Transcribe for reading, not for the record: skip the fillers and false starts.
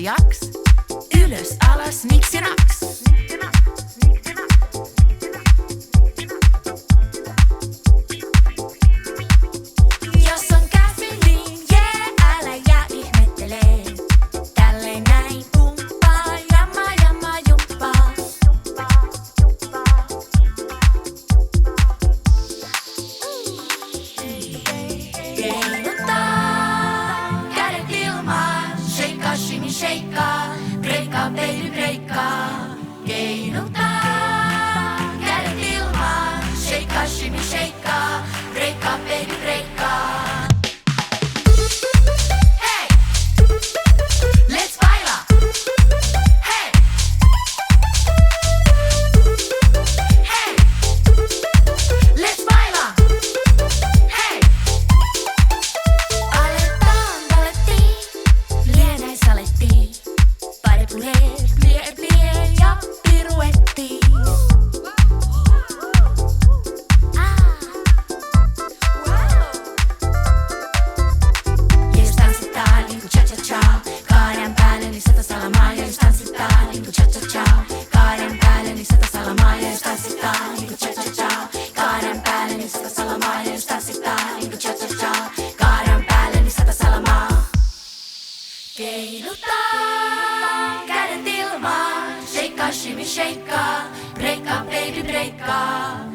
jaks. Ylös, alas, miksi naks? Jos on käsi, niin jee, älä jää ihmettelee. Tälleen näin pumppaa, jamma, jamma, jumppaa. Keinuttaa, kädet ilmaan, sheikkaa, shimmy, sheikkaa. Breikkaa, baby, breikkaa. Keinuttaa, kädet ilmaan, sheikkaa, shimmy, sheikkaa. Breikkaa, baby, breikkaa. Hei! Let's baila! Hei! Hei! Let's baila! Hei! Aletaan, alettiin, lienee salettiin. Pare plie, plie ja piruetti. Ja jos tanssitaan niinku cha-cha-cha, kaaren päälle niin 100 salamaa. Ja jos tanssitaan niinku cha-cha-cha, kaaren päälle niin 100 salamaa. Ja jos tanssitaan niinku cha-cha-cha, kaaren päälle niin 100 salamaa. Ja jos tanssitaan niinku cha-cha-cha, kaaren päälle niin 100 salamaa. Keilutaan, kädet ilmaan, sheikkaa, shimmy, sheikkaa, breikkaa, baby, breikkaa.